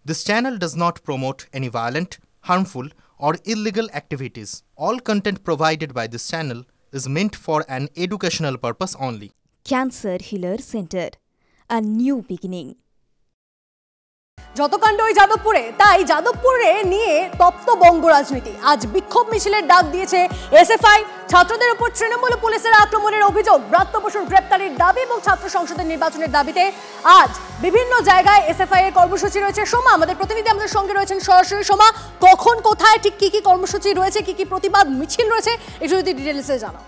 This channel does not promote any violent, harmful, or illegal activities. All content provided by this channel is meant for an educational purpose only. Cancer Healer Center, a new beginning. যত কাণ্ড ওই যাদবপুরে, তাই যাদবপুরে নিয়ে তপ্ত বঙ্গ রাজনীতি। আজ বিক্ষোভ মিছিলের ডাক দিয়েছে এসএফআই। ছাত্রদের উপর তৃণমূল পুলিশের আক্রমণের অভিযোগ, ব্রাত্য বসুর গ্রেপ্তারির দাবি এবং ছাত্র সংসদের নির্বাচনের দাবিতে আজ বিভিন্ন জায়গায় এসএফআই এর কর্মসূচি রয়েছে। সোমা, আমাদের প্রতিনিধি আমাদের সঙ্গে রয়েছেন সরাসরি। সোমা, কখন কোথায় ঠিক কি কি কর্মসূচি রয়েছে, কি কি প্রতিবাদ মিছিল রয়েছে, একটু যদি ডিটেইলসে জানাও।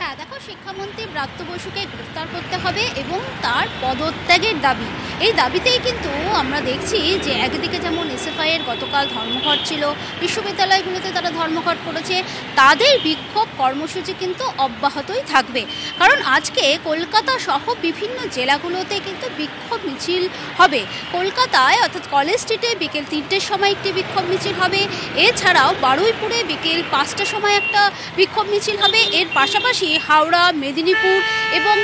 হ্যাঁ, দেখো, শিক্ষামন্ত্রী ব্রাত্য বসুকে গ্রেফতার করতে হবে এবং তার পদত্যাগের দাবি, এই দাবিতেই কিন্তু আমরা দেখছি যে একদিকে যেমন এসএফআই এর গতকাল ধর্মঘট ছিল, বিশ্ববিদ্যালয়গুলোতে তারা ধর্মঘট করেছে, তাদের বিক্ষোভ কর্মসূচি কিন্তু অব্যাহতই থাকবে। কারণ আজকে কলকাতা সহ বিভিন্ন জেলাগুলোতে কিন্তু বিক্ষোভ মিছিল হবে। কলকাতায় অর্থাৎ কলেজ স্ট্রিটে বিকেল 3টের সময় একটি বিক্ষোভ মিছিল হবে, এছাড়াও বারুইপুরে বিকেল 5টার সময় একটা বিক্ষোভ মিছিল হবে। এর পাশাপাশি হাওড়া, মেদিনীপুর এবং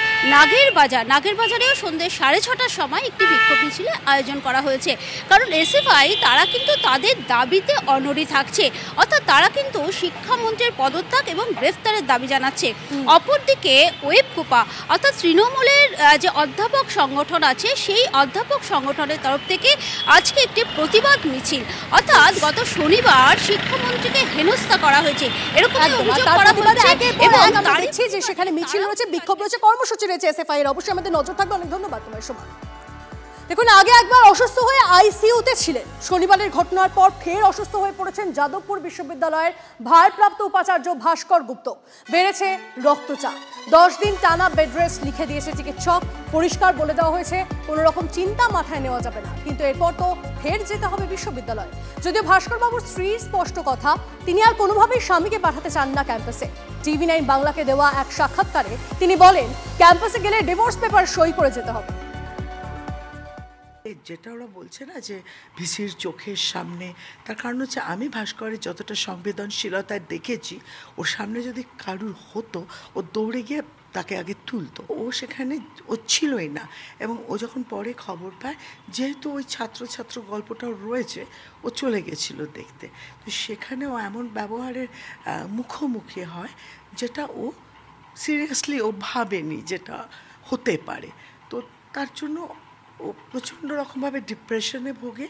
নাগেরবাজারেও সন্ধ্যে 6:30টার সময় একটি বিক্ষোভ মিছিলের আয়োজন করা হয়েছে। কারণ এসএফআই তারা কিন্তু তাদের দাবিতে অনড়ি থাকছে, অর্থাৎ তারা কিন্তু শিক্ষামন্ত্রীর পদত্যাগ এবং গ্রেফতারের দাবি জানাচ্ছে। অপরদিকে ওয়েবকুপা অর্থাৎ তৃণমূলের যে অধ্যাপক সংগঠন আছে, সেই অধ্যাপক সংগঠনের তরফ থেকে আজকে একটি প্রতিবাদ মিছিল, অর্থাৎ গত শনিবার শিক্ষামন্ত্রীকে হেনস্থা করা হয়েছে এরকম অভিযোগ করা হচ্ছে। এবং দেখছি যে সেখানে মিছিল রয়েছে, বিক্ষোভ রয়েছে, কর্মসূচি রয়েছে এসএফআই এর। অবশ্যই আমাদের নজর থাকবে। অনেক ধন্যবাদ তোমার সময়। দেখুন, আগে একবার অসুস্থ হয়ে আইসিইউতে ছিলেন, শনিবারের ঘটনার পর ফের অসুস্থ হয়ে পড়েছেন যাদবপুর বিশ্ববিদ্যালয়ের ভারপ্রাপ্ত উপাচার্য ভাস্কর গুপ্ত। বেড়েছে রক্তচাপ, 10 দিন টানা বেড রেস্ট লিখে দিয়েছে চিকিৎসক। পরিষ্কার বলে দেওয়া হয়েছে কোনো রকম চিন্তা মাথায় নেওয়া যাবে না, কিন্তু এরপর তো ফের যেতে হবে বিশ্ববিদ্যালয়ে। যদিও ভাস্কর বাবুর স্ত্রীর স্পষ্ট কথা, তিনি আর কোনোভাবেই স্বামীকে পাঠাতে চান না ক্যাম্পাসে। TV9 বাংলাকে দেওয়া এক সাক্ষাৎকারে তিনি বলেন, ক্যাম্পাসে গেলে ডিভোর্স পেপার সই করে যেতে হবে। যেটা ওরা বলছে না যে ভিসির চোখের সামনে, তার কারণ হচ্ছে আমি ভাস্করের যতটা সংবেদনশীলতা দেখেছি, ওর সামনে যদি কারুর হতো ও দৌড়ে গিয়ে তাকে আগে তুলতো। ও সেখানে ও ছিলই না, এবং ও যখন পরে খবর পায়, যেহেতু ওই ছাত্র গল্পটাও রয়েছে, ও চলে গেছিল দেখতে। তো সেখানেও এমন ব্যবহারের মুখোমুখি হয় যেটা ও সিরিয়াসলি ও ভাবেনি যেটা হতে পারে। তো তার জন্য ও প্রচণ্ড রকমভাবে ডিপ্রেশনে ভোগে।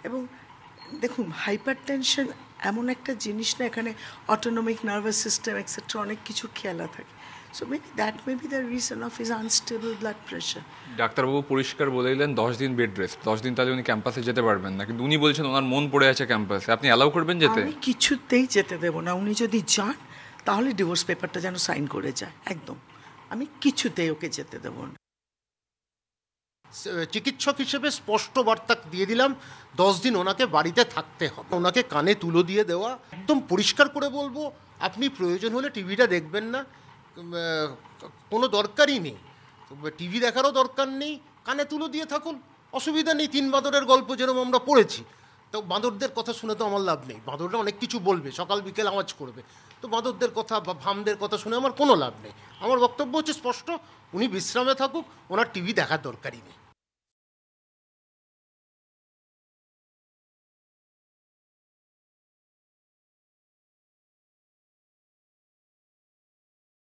এবং দেখুন, হাইপার টেনশন এমন একটা জিনিস না, এখানে অটোনমিক নার্ভাস সিস্টেম এক্সেট্রা অনেক কিছু খেলা থাকে। So maybe that may be the reason of his unstable blood pressure. ডাক্তারবাবু পরিষ্কার বলে দিলেন 10 দিন বেড রেস্ট, 10 দিন তাহলে উনি ক্যাম্পাসে যেতে পারবেন না, কিন্তু উনি বলছেন ওনার মন পড়ে আছে ক্যাম্পাসে। আপনি অ্যালাউ করবেন যেতে? আমি কিছুতেই যেতে দেবো না। উনি যদি যান তাহলে ডিভোর্স পেপারটা যেন সাইন করে যায়, একদম। আমি কিছুতেই ওকে যেতে দেবো না। চিকিৎসক হিসেবে স্পষ্ট বার্তা দিয়ে দিলাম, 10 দিন ওনাকে বাড়িতে থাকতে হবে। ওনাকে কানে তুলো দিয়ে দেওয়া, একদম পরিষ্কার করে বলবো, আপনি প্রয়োজন হলে টিভিটা দেখবেন না, কোনো দরকারই নেই, টিভি দেখারও দরকার নেই, কানে তুলো দিয়ে থাকুন, অসুবিধা নেই। 3 বাঁদরের গল্প যেরকম আমরা পড়েছি, তো বাঁদরদের কথা শুনে তো আমার লাভ নেই। বাঁদররা অনেক কিছু বলবে, সকাল বিকেল আওয়াজ করবে, তো বাঁদরদের কথা বা ভামদের কথা শুনে আমার কোনো লাভ নেই। আমার বক্তব্য হচ্ছে স্পষ্ট, উনি বিশ্রামে থাকুক, ওনার টিভি দেখার দরকারই নেই।